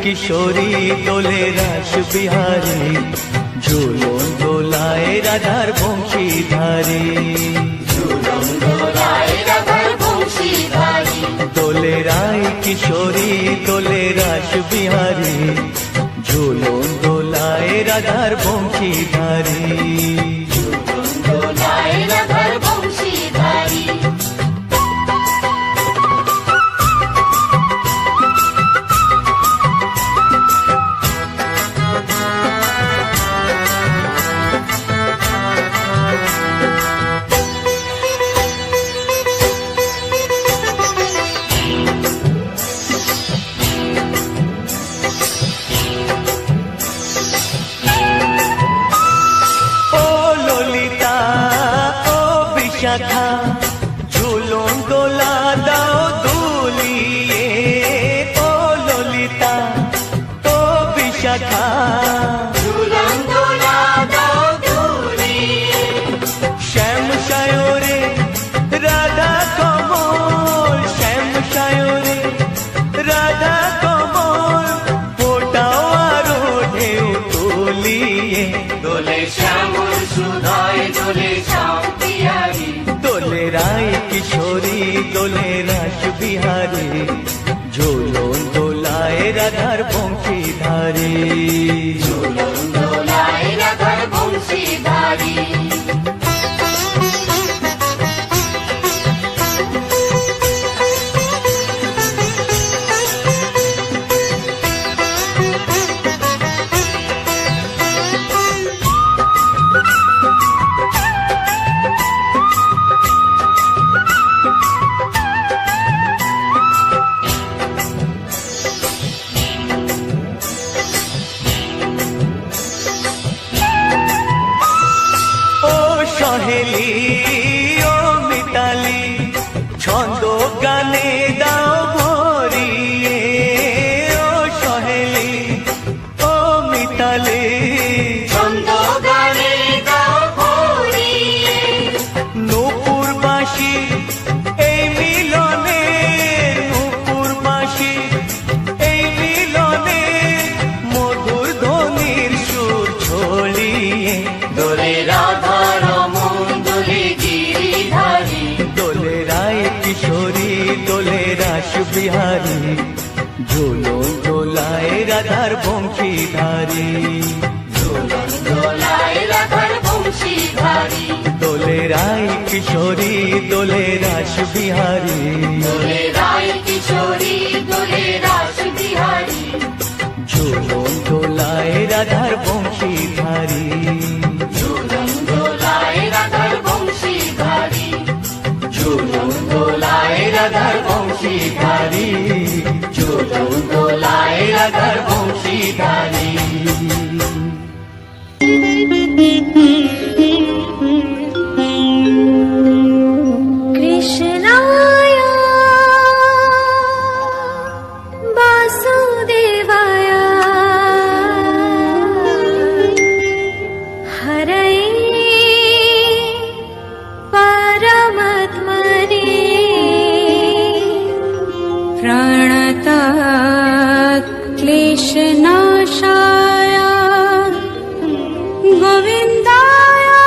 কিশোরী দোলে রাস বিহারী, ঝুলন দোলায় রাধার বংশীধারী। দোলে রায় কিশোরী দোলে রাস বিহারী, ঝুলন দোলায় রাধার বংশীধারী। ঝুলন দোলা দাও দুলিয়ে, ও ললিতা ও বিশাখা। ঝুলন দোলা দাও দুলিয়ে, শ্যাম সায়রে রাধা কমল, শ্যাম সায়রে রাধা কমল, ফোটাও আরো ঢেউ তুলিয়ে। দোলে শ্যামল সুধায় দোলে শ্যাম বিহারী, দোলে রায় কিশোরী দোলে রাস বিহারী, ঝুলন দোলায় রাধার বংশীধারী। ঝুলন দোলায় রাধার বংশীধারী। সহেলি ও মিতালি, ছন্দ গানে দাও ভরিয়ে, ও সহেলি ও মিতালি, ছন্দ গানে দাও ভরিয়ে। নূপুর বাঁশি এই মিলনে, নূপুর বাঁশি এই মিলনে, মধুর ধ্বনির সুর ছড়িয়ে। দোলে রাধা কিশোরী দোলে রাস বিহারী, ঝুলন দোলায় রাধার বংশীধারী। ঝুলন দোলায় রাধার বংশীধারী। দোলে রায় কিশোরী দোলে রাস বিহারী, দোলে রায় কিশোরী দোলে রাস বিহারী, ঝুলন দোলায় রাধার বংশীধারী। ঝুলন দোলায় রাধার বংশীধারী, ঝুলন দোলায় রাধার বংশীধারী, ঝুলন দোলায় রাধার বংশীধারী। কৃষ্ণায় বাসুদেবায় হরয়ে परमात्मने प्रणतः क्लेशनाशाय गोविन्दाय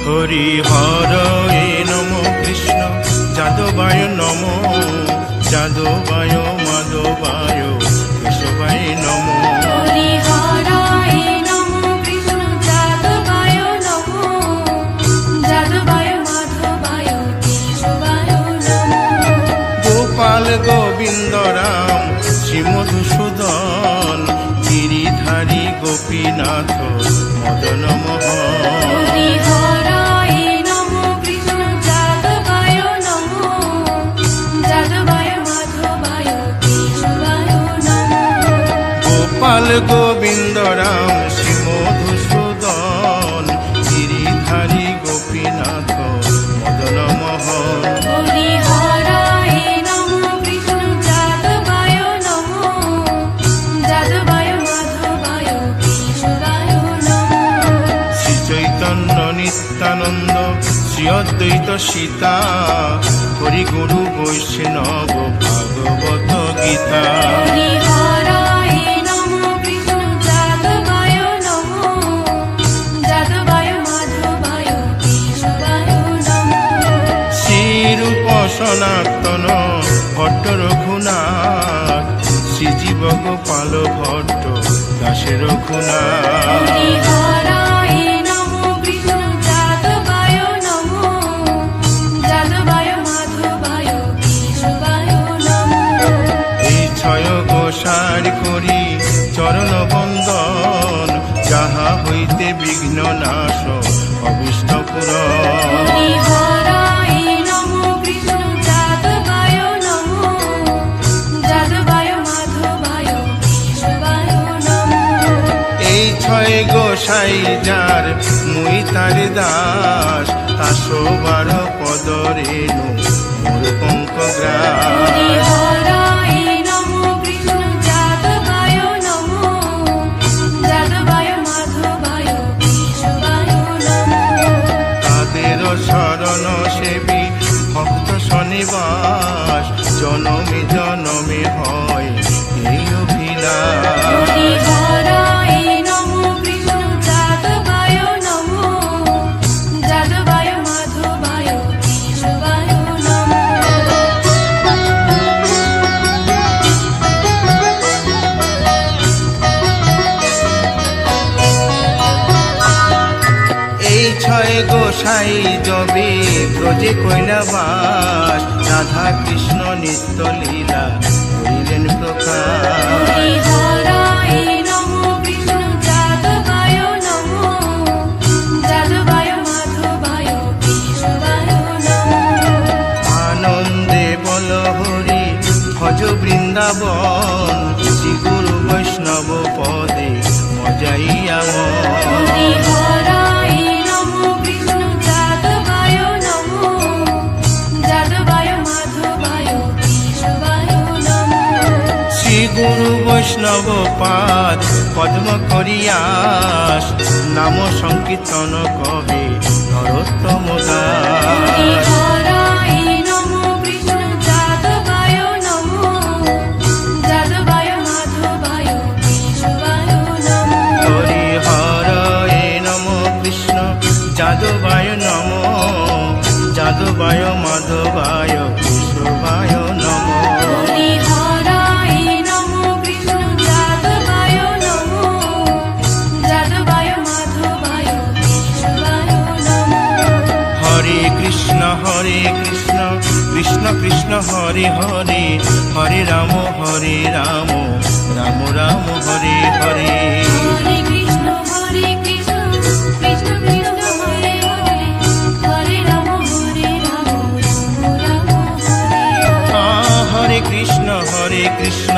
হরি হরয়ে নম কৃষ্ণ যাদবায় নম যাদবায় মাধবায় কেশবায় নম হরি হরায় নমো কৃষ্ণ যাদবায় নমো যাদবায় মাধবায় কেশবায় নমো গোপাল গোবিন্দ রাম শ্রী মধুসূদন গিরিধারী গোপীনাথ মদন মোহন হরি হরায় নমো কৃষ্ণ যাদবায় নমো যাদবায় মাধবায় কেশবায় নমো গোপাল গোবিন্দ রাম শ্রী মধুসূদন গিরিধারী গোপীনাথ মদন মোহন হরি হরায় নমো কৃষ্ণ যাদবায় নমো যাদবায় মাধবায় কেশবায় নমো শ্রী চৈতন্য নিত্যানন্দ শ্রী অদ্বৈত সীতা হরি গুরু বৈষ্ণব ভাগবত গীতা হরি হরায় নমো কৃষ্ণ যাদবায় নমো যাদবায় মাধবায় কেশবায় নমো শ্রীরূপ সনাতন ভট্ট রঘুনাথ শ্রীজীব গোপাল ভট্ট দাসে রঘুনাথ হরি হরায় নমো কৃষ্ণ যাদবায় নমো যাদবায় মাধবায় কেশবায় নমো এই ছয় গোসার করি চরণ বন্দন যাহা হইতে বিঘ্ন নাশ অবিষ্ট পুরন হরি হরায় নমো কৃষ্ণ যাদবায় নমো যাদবায় মাধবায় কেশবায় নমো এই ছয় গোসাই যার মুই তার দাস তাসবার পদ রেণু মোর পঙ্ক হরি গ্রাস হরায় নমো কৃষ্ণ যাদবায় নমো যাদবায় মাধবায় কেশবায় নমো তাদের শরণ সেবী ভক্ত শনিবাস জনমে জনমে হয় এই অভিলাষ হরি হরায় নমো কৃষ্ণ যাদবায় নমো যাদবায় মাধবায় কেশবায় নমো এই ছয় গোসাই জবে ব্রজে কৈলাবাস রাধা কৃষ্ণ নিত্য লীলা করিলেন প্রকাশ হরি হরায় নমো কৃষ্ণ যাদবায় নমো যাদবায় মাধবায় কেশবায় নমো আনন্দে বল হরি ভজ বৃন্দাবন শ্রী গুরু বৈষ্ণব পদে মজাইয়া হরি হরায় নমো কৃষ্ণ যাদবায় নমো যাদবায় মাধবায় কেশবায় নমো শ্রী গুরু বৈষ্ণব পাদ পদ্ম করিয়াস নাম সংকীর্তন কবে নরোত্তম হরি দাস হরায় নমো কৃষ্ণ যাদবায় নমো যাদবায় মাধবায় কেশবায় নমো হরি হরয়ে নম কৃষ্ণ যাদবায় নম যাদবায় মাধবায় কেশবায় নম হরি হরায় নমো কৃষ্ণ যাদবায় নমো যাদবায় মাধবায় কেশবায় নমো হরে কৃষ্ণ কৃষ্ণ কৃষ্ণ হরে হরে হরে রাম রাম রাম হরে হরে হরে কৃষ্ণ কৃষ্ণ কৃষ্ণ হরে হরে হরে রাম রাম হরে হরে হরে কৃষ্ণ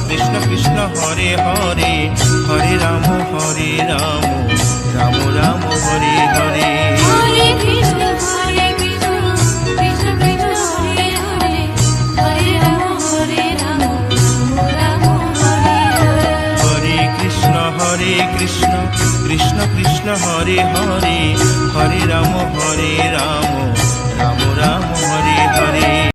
কৃষ্ণ কৃষ্ণ হরে হরে হরে রাম রাম রাম হরে হরে হরে কৃষ্ণ কৃষ্ণ কৃষ্ণ কৃষ্ণ হরে হরে হরে রাম রাম হরে হরে হরে কৃষ্ণ কৃষ্ণ কৃষ্ণ হরে হরে